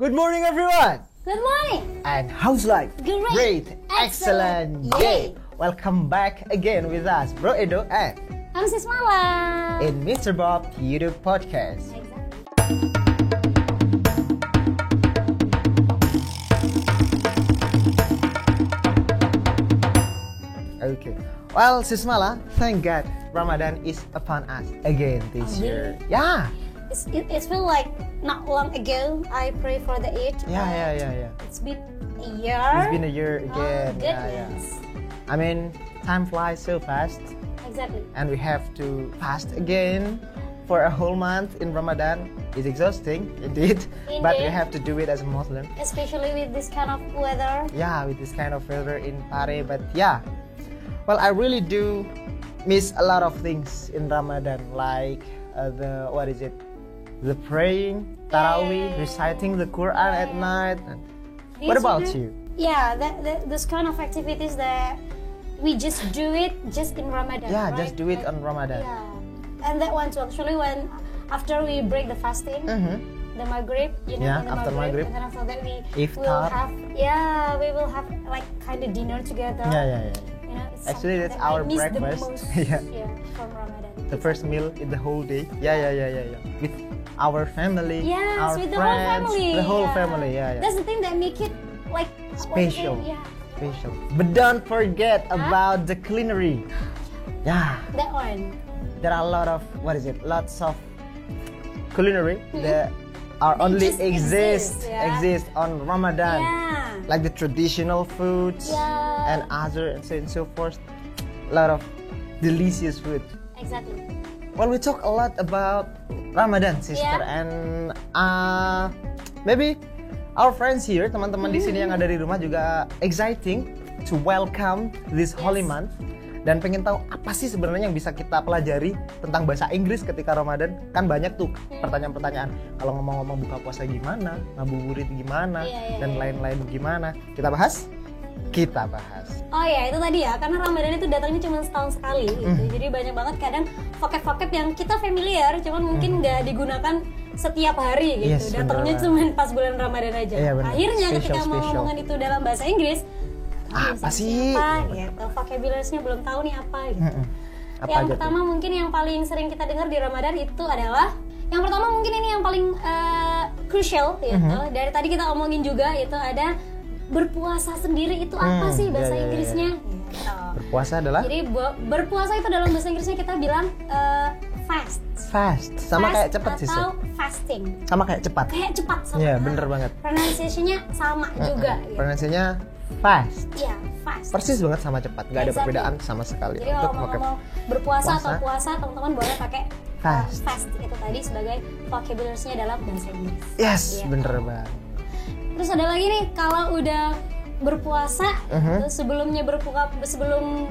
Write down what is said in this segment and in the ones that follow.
Good morning, everyone. Good morning. And how's life? Great. Excellent. Yay. Welcome back again with us, Bro Edo and I'm Sis Mala. in Mr. Bob YouTube podcast. Okay. Well, Sis Mala, thank God Ramadan is upon us again this year. Yeah. It feels like not long ago I prayed for the Eid. Yeah. It's been a year. It's been a year Oh, again. goodness. I mean, time flies so fast. Exactly. And we have to fast again for a whole month in Ramadan. It's exhausting indeed, but we Indeed. have to do it as a Muslim. Especially with this kind of weather. Yeah, with this kind of weather in Pare, but yeah. Well, I really do miss a lot of things in Ramadan, like the praying, Tarawih, reciting the Quran at night. What These about are- you? Yeah, this kind of activities that we just do it just in Ramadan. Yeah, right? just do it on Ramadan. Yeah, and that one too. Actually, when after we break the fasting, the Maghrib, Yeah, in the after Maghrib. and then after that we Iftar. will have like kind of dinner together. Yeah. It's Actually, something that's that I our miss breakfast. The most, Yeah. from Ramadan. The first meal in the whole day. Yeah. With our family, Yes, our with the friends, whole family. the whole family. Yeah. That's the thing that make it like Special. Yeah, Special. But don't forget about the culinary. Yeah, that one. there are a lot of lots of culinary that are They only just exist on Ramadan, Yeah. like the traditional foods Yeah. and other and so forth. A lot of delicious food. Exactly. Well, we talk a lot about Ramadan, sister, Yeah. and maybe our friends here, teman-teman di sini yang ada di rumah juga exciting to welcome this holy month dan pengen tahu apa sih sebenarnya yang bisa kita pelajari tentang bahasa Inggris ketika Ramadan. Kan banyak tuh pertanyaan-pertanyaan. Kalau ngomong-ngomong buka puasa gimana, ngabuburit gimana, dan lain-lain gimana. Kita bahas. Oh ya, itu tadi ya, karena Ramadan itu datangnya cuma setahun sekali gitu. Jadi banyak banget kadang vocab-vocab yang kita familiar, cuman mungkin nggak digunakan setiap hari gitu. Yes, Datangnya bener cuma pas bulan Ramadan aja. Iya, bener. Akhirnya ketika mau Special. ngomongin itu dalam bahasa Inggris, Apa sih? Apa gitu. Vocabulary-nya belum tahu nih apa gitu. Apa Yang aja pertama mungkin yang paling sering kita dengar di Ramadan itu adalah yang pertama mungkin ini yang paling crucial gitu. Dari tadi kita omongin juga itu ada berpuasa sendiri itu apa sih bahasa ya. Inggrisnya? Gitu. Berpuasa adalah Jadi berpuasa itu dalam bahasa Inggrisnya kita bilang fast. fast, sama kayak cepat sih. Atau fasting. Sama kayak cepat. Kayak cepat sama. Iya, bener banget. Pronunciation-nya sama juga. Gitu. Pronunciasinya fast. Iya, fast. Persis banget sama cepat, nggak ada Exactly. perbedaan sama sekali. Jadi kalau mau ngomong berpuasa atau puasa, puasa, teman-teman boleh pakai Fast. fast itu tadi sebagai vocabulary-nya dalam bahasa Inggris. Yes, Gitu. bener banget. Terus ada lagi nih, kalau udah berpuasa, terus sebelum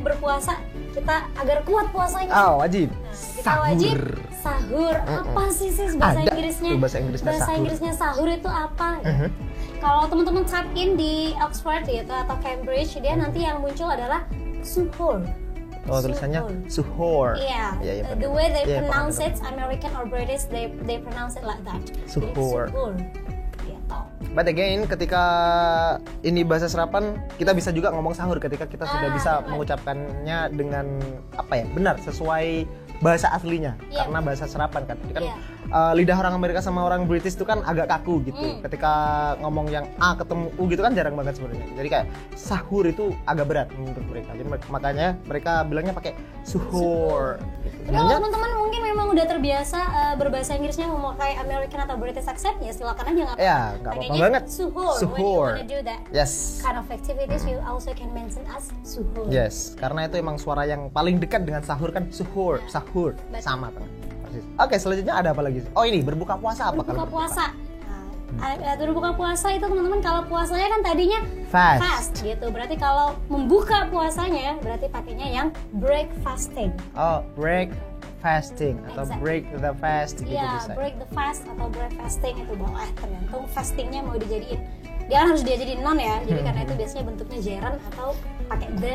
berpuasa kita agar kuat puasanya. Oh, wajib. Kita wajib sahur. Apa sih bahasa Ada Inggrisnya? tuh bahasa Inggrisnya sahur. Inggrisnya sahur itu apa? Kalau teman-teman type in di Oxford gitu atau Cambridge, dia nanti yang muncul adalah suhoor. Oh, tulisannya suhoor. Iya. Iya, The way they Iya, pronounce paham. it, American or British, they pronounce it like that. Jadi, Suhoor. suhoor. Gitu. But again, ketika ini bahasa serapan, kita bisa juga ngomong sahur ketika kita sudah bisa mengucapkannya dengan benar sesuai bahasa aslinya. Iya. Karena bahasa serapan kan. Jadi kan Iya. lidah orang Amerika sama orang British itu kan agak kaku gitu. Ketika ngomong yang A ketemu U gitu kan jarang banget sebenarnya. Jadi kayak sahur itu agak berat menurut mereka. Jadi makanya mereka bilangnya pakai suhoor. Gitu. Tapi kalau teman-teman mungkin memang udah terbiasa berbahasa Inggrisnya memakai American atau British accent, ya silakan aja nggak Ya, nggak apa-apa banget. Suhoor. When you Suhoor. wanna do that Yes. kind of activities, you also can mention as suhoor. Yes, karena itu emang suara yang paling dekat dengan sahur kan suhoor, sahur Betul. sama kan. Persis. Oke, selanjutnya ada apa lagi? Oh, ini berbuka puasa apa Berbuka kalau puasa. Berbuka puasa itu teman-teman, kalau puasanya kan tadinya Fast. gitu. Berarti kalau membuka puasanya berarti pakainya yang break fasting. Oh, break fasting atau Exactly. break the fast gitu Iya, bisa. break the fast atau break fasting itu boleh, tergantung fastingnya mau dijadiin. Dia kan harus dijadiin non ya, jadi karena itu biasanya bentuknya gerund atau pakai the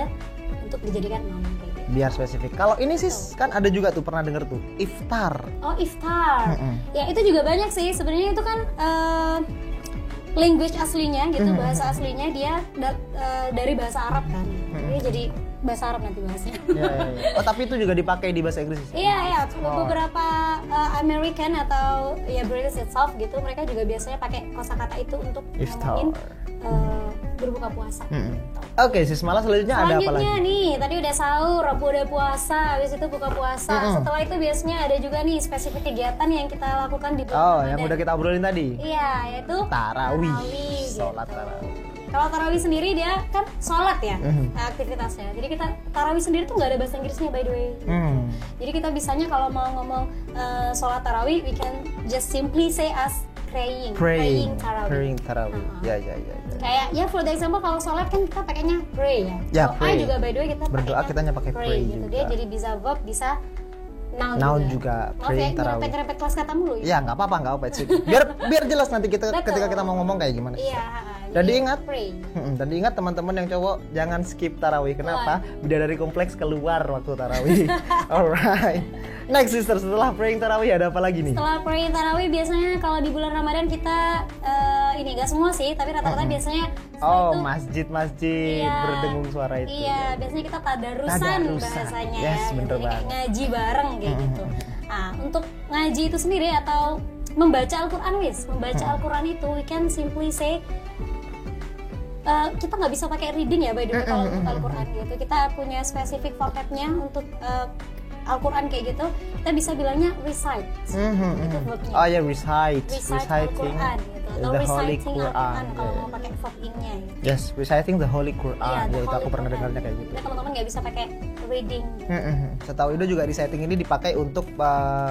untuk dijadikan non kayak gitu. Biar spesifik. Kalau ini sih kan ada juga tuh pernah denger tuh iftar. Oh, iftar. Ya itu juga banyak sih sebenarnya, itu kan language aslinya gitu, bahasa aslinya dia dari bahasa Arab kan. Dia jadi bahasa Arab nanti bahasnya. Ya. Oh, tapi itu juga dipakai di bahasa Inggris? Iya. Beberapa American atau ya British itself gitu, mereka juga biasanya pakai kosakata itu untuk ngomongin berbuka puasa. Oke, sis Mala, selanjutnya ada apa lagi? Selanjutnya nih, tadi udah sahur, udah puasa, habis itu buka puasa. Setelah itu biasanya ada juga nih spesifik kegiatan yang kita lakukan di bulan Ramadan. Yang udah kita obrolin tadi? Iya, yaitu tarawih. Sholat gitu. Tarawih. Kalau tarawih sendiri dia kan sholat ya aktivitasnya. Jadi kita tarawih sendiri tuh nggak ada bahasa Inggrisnya by the way. Jadi kita bisanya kalau mau ngomong sholat tarawih, we can just simply say as praying tarawih. Ya. Kayak ya for the example kalau sholat kan kita pakainya pray ya. Ya, Doa juga by the way kita berdoa kitanya pakai pray gitu. juga. Dia jadi bisa verb, bisa noun juga. Oke, nyerempet kelas kata mulu ya. Nggak apa-apa sih. Biar jelas nanti ketika kita mau ngomong kayak gimana. Iya. Dan diingat teman-teman yang cowok jangan skip tarawih. Kenapa? Bidadari kompleks keluar waktu tarawih. Alright. Next sister, setelah praying tarawih ada apa lagi nih? Setelah praying tarawih biasanya kalau di bulan Ramadan kita ini nggak semua sih, tapi rata-rata biasanya masjid-masjid berdengung suara itu. Iya, biasanya kita tadarusan bahasanya yes, ya. Bener Gitu, banget. ngaji bareng kayak gitu. Nah, untuk ngaji itu sendiri atau membaca Al-Quran membaca Al-Quran itu we can simply say kita nggak bisa pakai reading ya by the way kalau untuk Al-Quran gitu. Kita punya spesifik vocabnya untuk Al-Quran kayak gitu. Kita bisa bilangnya recite. Itu verbnya. Oh ya, reciting Al-Quran gitu. Atau the reciting Holy Al-Quran Quran. kalau mau pakai verb in-nya gitu. Yes, reciting the Holy Quran. Iya, Ya, itu aku pernah dengarnya kayak gitu. Nah, teman-teman nggak bisa pakai reading. Setahu itu juga reciting ini dipakai untuk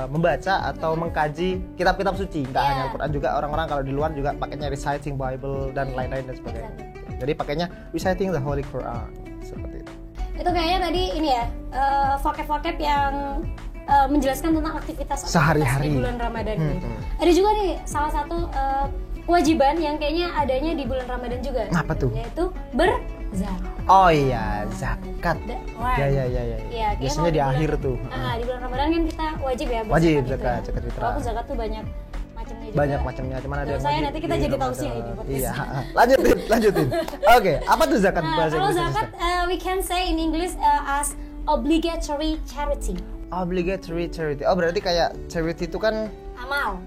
membaca atau mengkaji kitab-kitab suci. Nggak hanya Al-Quran, juga orang-orang kalau di luar juga pakainya reciting Bible dan lain-lain dan sebagainya. Jadi pakainya reciting the Holy Quran seperti itu. Itu kayaknya tadi ini ya vocab-vocab yang menjelaskan tentang aktivitas sehari-hari di bulan Ramadan gitu. Ada juga nih salah satu kewajiban yang kayaknya adanya di bulan Ramadan juga. Apa tuh? Yaitu berzakat. Oh iya, zakat. Ya. Iya, biasanya di akhir tuh. Di bulan Ramadan kan kita wajib ya wajib berzakat zakat fitrah. Walaupun zakat tuh banyak macamnya juga. Banyak macamnya, cuman ada yang saya wajib nanti kita di jadi Ramadan. tausiah ini podcast. Iya, lanjutin. Oke, apa tuh zakat bahasa Kalau Inggrisnya? zakat we can say in English as obligatory charity. Obligatory charity. Oh, berarti kayak charity itu kan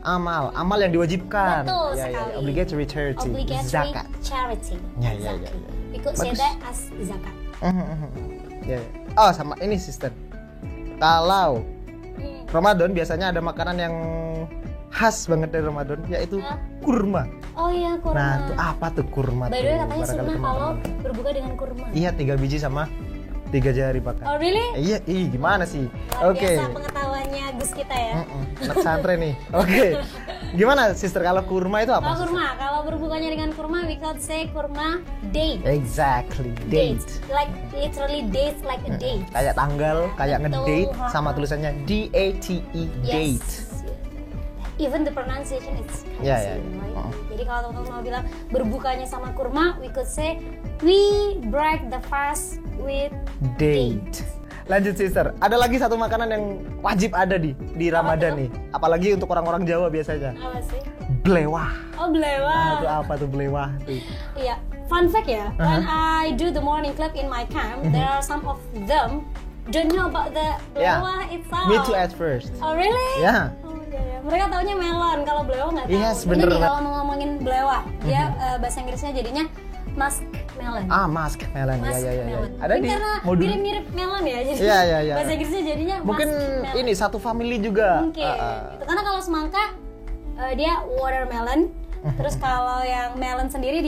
amal yang diwajibkan. Betul ya, sekali. Ya. Obligatory charity. Obligatory charity. Ya. We could say that as zakat. Ya. Oh, sama ini sister. Kalau Ramadan biasanya ada makanan yang khas banget dari Ramadan, yaitu kurma. Oh iya, kurma. Nah, itu apa tuh kurma? By the way, katanya sunnah kalau berbuka dengan kurma. Iya, 3 biji sama 3 jari makan. Oh really? Iya, gimana sih? Oke. Biasa pengetahuannya Gus kita ya. Anak santri nih. Oke. Gimana sister, kalau kurma itu apa? Kalau berbukanya dengan kurma, we could say kurma date. Exactly, date. Like literally date like a date. Kayak tanggal, kayak ngedate sama tulisannya D-A-T-E, date. Even the pronunciation is kind of same, right? Jadi kalau teman-teman mau bilang berbukanya sama kurma, we could say we break the fast with date. Lanjut sister, ada lagi satu makanan yang wajib ada di Ramadan nih. Apalagi untuk orang-orang Jawa biasanya. Apa sih? Blewah. Oh, blewah. Itu apa tuh blewah tuh? Iya, fun fact ya. When I do the morning club in my camp, there are some of them don't know about the blewah itself. Me too at first. Oh really? Yeah. Mereka taunya melon, kalau blewah nggak tahu. Yes, bener. Kalau mau ngomongin blewah, dia bahasa Inggrisnya jadinya muskmelon. Muskmelon. Ya. Ada di modul mirip-mirip melon ya. Jadi Iya. Bahasa Inggrisnya jadinya mungkin muskmelon. Ini satu family juga. Mungkin. Itu karena kalau semangka dia watermelon. Terus kalau yang melon sendiri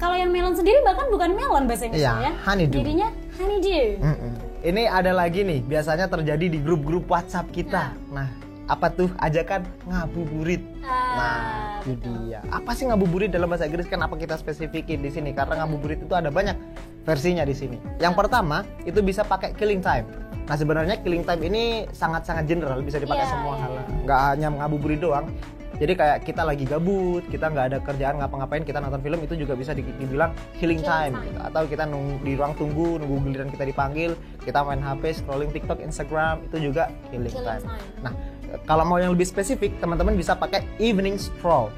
kalau yang melon sendiri bahkan bukan melon bahasa Inggrisnya ya. Honeydew. Jadinya honeydew. Ini ada lagi nih, biasanya terjadi di grup-grup WhatsApp kita. Nah, apa tuh ajakan ngabuburit? Nah, itu dia. Apa sih ngabuburit dalam bahasa Inggris? Kenapa kita spesifikin di sini? Karena ngabuburit itu ada banyak versinya di sini. Yang pertama, itu bisa pakai killing time. Nah, sebenarnya killing time ini sangat-sangat general, bisa dipakai semua hal. Nggak hanya ngabuburit doang. Jadi kayak kita lagi gabut, kita nggak ada kerjaan ngapa-ngapain, kita nonton film, itu juga bisa dibilang healing time. Gitu. Atau kita di ruang tunggu, nunggu giliran kita dipanggil, kita main HP, scrolling TikTok, Instagram, itu juga healing time. Nah, kalau mau yang lebih spesifik, teman-teman bisa pakai evening stroll.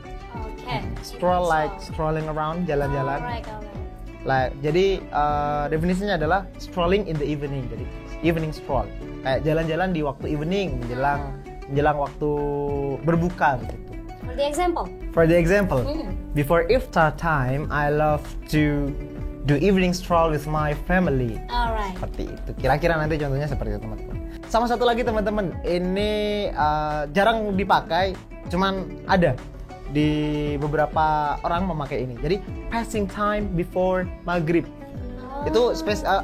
Okay. Stroll like strolling around, jalan-jalan. Alright. Like, jadi definisinya adalah strolling in the evening. Jadi evening stroll. Kayak jalan-jalan di waktu evening menjelang waktu berbuka gitu. For the example. Before iftar time, I love to do evening stroll with my family. Alright. Seperti itu. Kira-kira nanti contohnya seperti itu, teman-teman. Sama satu lagi, teman-teman. Ini jarang dipakai, cuman ada di beberapa orang memakai ini. Jadi passing time before maghrib. Itu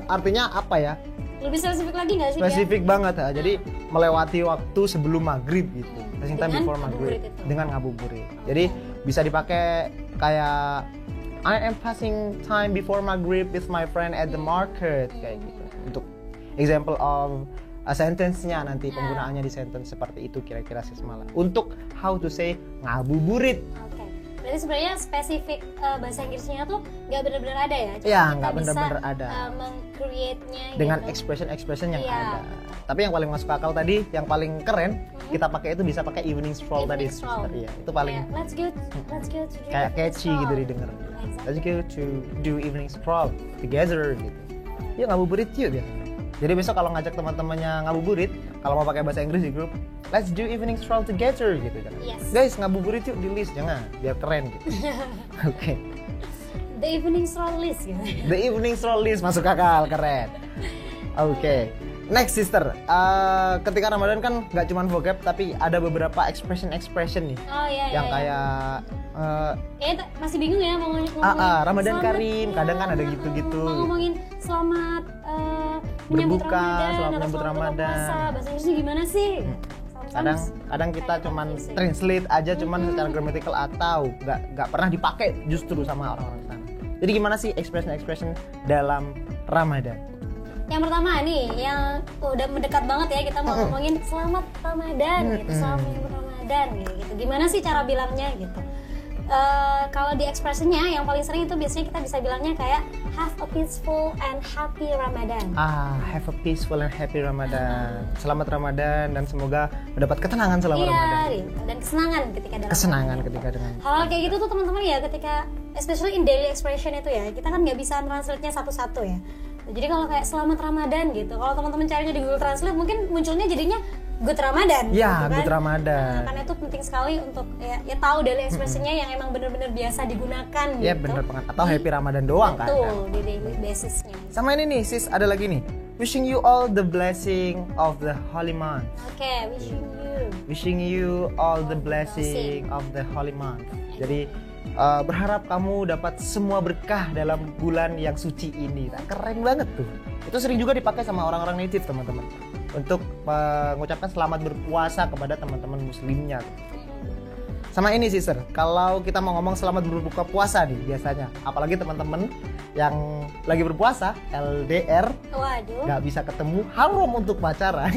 artinya apa ya? Lebih spesifik lagi nggak sih? Spesifik banget ya. Jadi melewati waktu sebelum maghrib gitu. Passing time before maghrib dengan ngabuburit. Jadi bisa dipakai kayak I am passing time before maghrib with my friend at the market, kayak gitu. Untuk example of sentence-nya nanti penggunaannya di sentence seperti itu kira-kira sih semalam. Untuk how to say ngabuburit. Oke. Berarti sebenarnya spesifik bahasa Inggrisnya tuh nggak benar-benar ada ya? Iya, nggak benar-benar ada. Meng-create-nya dengan gitu. expression yang ada. Tapi yang paling masuk akal tadi, yang paling keren kita pakai itu bisa pakai evening stroll tadi. Iya, itu paling. Let's go to kayak catchy gitu didengar. Let's go to do evening stroll together gitu. Yuk ngabuburit yuk dia. Jadi besok kalau ngajak teman-temannya ngabuburit, kalau mau pakai bahasa Inggris di grup, let's do evening stroll together gitu kan. Yes. Guys, ngabuburit yuk di list, jangan biar keren gitu. Oke. The evening stroll list gitu. The evening stroll list masuk akal, keren. Oke. Next sister, ketika Ramadan kan nggak cuma vocab tapi ada beberapa expression nih. Oh iya. Yang kayak masih bingung ya mau ngomongin Ramadan selamat, Karim, kadang kan ada gitu-gitu. Mau ngomongin selamat menyambut berbuka, Ramadan, selamat atau menyambut Ramadan. Puasa. Bahasa Inggrisnya gimana sih? Kadang kita cuman translate aja cuman secara grammatical atau nggak pernah dipakai justru sama orang-orang sana. Jadi gimana sih expression dalam Ramadan? Yang pertama nih, yang udah mendekat banget ya, kita mau ngomongin selamat Ramadan gitu, selamat menyambut Ramadan gitu. Gimana sih cara bilangnya gitu? Kalau di expressionnya yang paling sering itu biasanya kita bisa bilangnya kayak have a peaceful and happy Ramadan. Have a peaceful and happy Ramadan. Selamat Ramadan dan semoga mendapat ketenangan selama Ramadan. Gitu. Dan kesenangan ketika dalam kesenangan ketika dengan hal kayak gitu tuh teman-teman ya, ketika especially in daily expression itu ya, kita kan nggak bisa translate-nya satu-satu ya. Jadi kalau kayak selamat Ramadan gitu, kalau teman-teman carinya di Google Translate mungkin munculnya jadinya Good Ramadan. Ya, gitu kan? Good Ramadan. Karena itu penting sekali untuk ya tahu daily expression-nya yang emang benar-benar biasa digunakan. Ya gitu. bener banget. Atau Happy Ramadan doang kan. Betul, di daily basis-nya. Sama ini nih sis, ada lagi nih. Wishing you all the blessing of the holy month. Oke, Wishing you all the blessing of the holy month. Jadi berharap kamu dapat semua berkah dalam bulan yang suci ini. Nah, keren banget tuh. Itu sering juga dipakai sama orang-orang native teman-teman untuk mengucapkan selamat berpuasa kepada teman-teman muslimnya. Sama ini sister, kalau kita mau ngomong selamat berbuka puasa nih biasanya, apalagi teman-teman yang lagi berpuasa LDR, nggak bisa ketemu, haram untuk pacaran.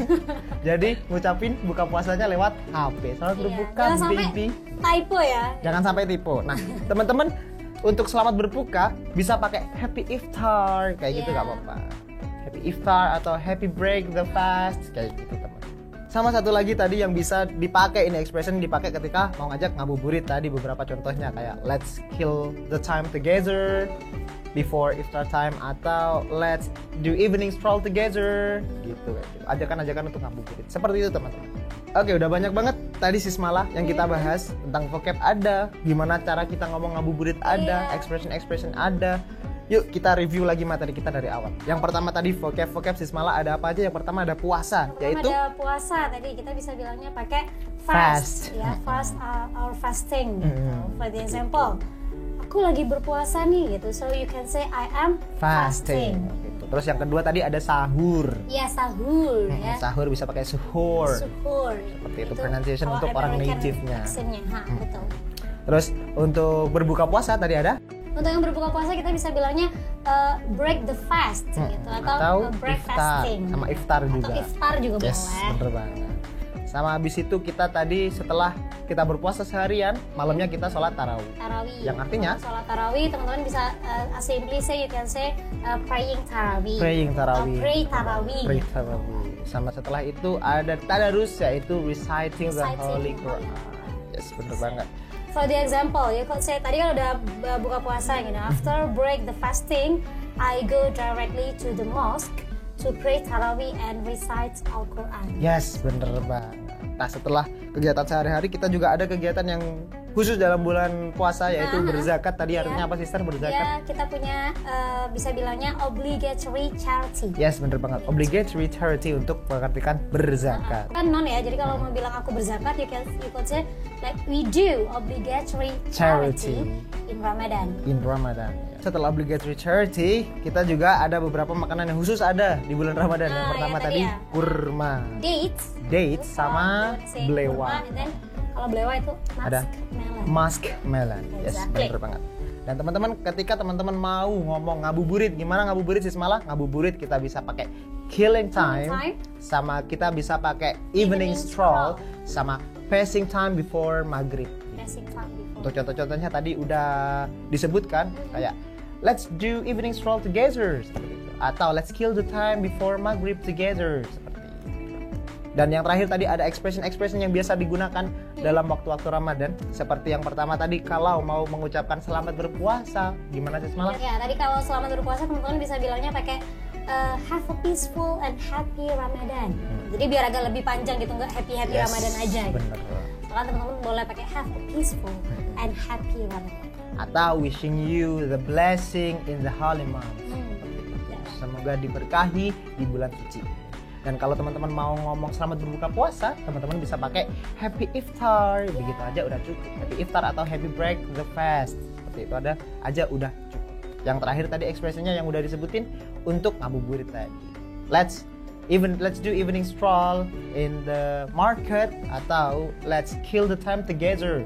Jadi ngucapin buka puasanya lewat HP. Selamat berbuka baby. Typo ya. Jangan sampai typo. Nah teman-teman untuk selamat berbuka bisa pakai happy iftar kayak gitu nggak apa-apa. Happy iftar atau happy break the fast kayak gitu teman. Sama satu lagi tadi yang bisa dipakai, ini expression dipakai ketika mau ngajak ngabuburit tadi, beberapa contohnya kayak let's kill the time together before iftar time atau let's do evening stroll together gitu. Ajakan-ajakan untuk ngabuburit seperti itu teman-teman. Oke, udah banyak banget tadi Sismala yang kita bahas tentang vocab ada, gimana cara kita ngomong ngabuburit ada, expression ada. Yuk kita review lagi materi kita dari awal. Yang pertama tadi vocab Sismala ada apa aja? Yang pertama ada puasa, yaitu ada puasa tadi kita bisa bilangnya pakai fast. Ya, fast or fasting gitu. For the example, aku lagi berpuasa nih gitu. So you can say I am fasting. Gitu. Terus yang kedua tadi ada sahur. Iya, sahur ya. Sahur bisa pakai suhur. Seperti itu pronunciation untuk orang native-nya. Betul. Terus untuk berbuka puasa tadi ada? Untuk yang berbuka puasa kita bisa bilangnya break the fast gitu atau break iftar. fasting. Sama iftar juga. Atau iftar juga boleh. Bener banget. Sama habis itu kita tadi setelah kita berpuasa seharian, malamnya kita sholat tarawih. Yang artinya sholat tarawih, teman-teman bisa simply say, you can say praying tarawih. Pray tarawih. Sama setelah itu ada tadarus, yaitu reciting the Holy Quran. Yes, bener banget. For the example, you could say tadi kan udah buka puasa, you know, after break the fasting, I go directly to the mosque to pray tarawih and recite Al-Quran. Yes, bener banget. Nah, setelah kegiatan sehari-hari kita juga ada kegiatan yang khusus dalam bulan puasa, yaitu berzakat. Tadi artinya apa, Sister, berzakat? Ya, kita punya bisa bilangnya obligatory charity. Yes, bener banget. Obligatory charity untuk mengartikan berzakat. Kan non ya, jadi kalau mau bilang aku berzakat, you could say like we do obligatory charity in Ramadan. In Ramadan. Setelah obligatory charity, kita juga ada beberapa makanan yang khusus ada di bulan Ramadan. Yang pertama ya, tadi ya. kurma, dates Kurma, sama belewa. and then kalau belewa itu Ada muskmelon. Yes, Exactly. bener banget. Dan teman-teman, ketika teman-teman mau ngomong ngabuburit, gimana ngabuburit sih malah? Ngabuburit kita bisa pakai killing time, sama kita bisa pakai evening stroll, sama passing time before maghrib. Passing time before. Untuk contoh-contohnya tadi udah disebutkan, kayak let's do evening stroll together, seperti itu. Atau let's kill the time before maghrib together, seperti itu. Dan yang terakhir tadi ada expression yang biasa digunakan dalam waktu-waktu Ramadan. Seperti yang pertama tadi, kalau mau mengucapkan selamat berpuasa, gimana sih semalam? Ya, tadi kalau selamat berpuasa teman-teman bisa bilangnya pakai have a peaceful and happy Ramadan. Jadi biar agak lebih panjang gitu, nggak happy Ramadan aja. Bener. Gitu. Soalnya teman-teman boleh pakai have a peaceful and happy Ramadan. Atau wishing you the blessing in the holy month. Semoga diberkahi di bulan suci. Dan kalau teman-teman mau ngomong selamat berbuka puasa, teman-teman bisa pakai happy iftar, begitu aja udah cukup. Happy iftar atau happy break the fast, seperti itu ada aja udah cukup. Yang terakhir tadi ekspresinya yang udah disebutin untuk ngabuburit tadi. Let's do evening stroll in the market, atau let's kill the time together.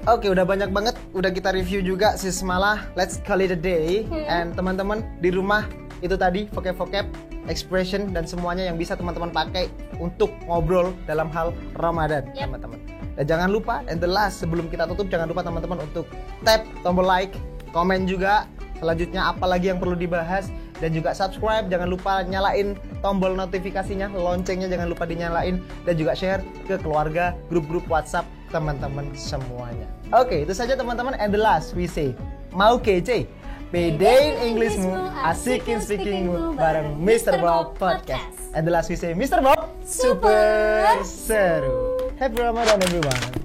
Oke, udah banyak banget, udah kita review juga sis malah. Let's call it a day. And teman-teman di rumah itu tadi vocab, expression dan semuanya yang bisa teman-teman pakai untuk ngobrol dalam hal Ramadan, teman-teman. Dan jangan lupa, and the last sebelum kita tutup, jangan lupa teman-teman untuk tap tombol like, komen juga selanjutnya apa lagi yang perlu dibahas, dan juga subscribe. Jangan lupa nyalain tombol notifikasinya, loncengnya jangan lupa dinyalain, dan juga share ke keluarga, grup-grup WhatsApp teman-teman semuanya. Oke, itu saja teman-teman. And the last we say, mau kece, pedein Englishmu, asikin speakingmu bareng Mr. Bob Podcast. And the last we say, Mr. Bob super seru. Happy Ramadan everyone.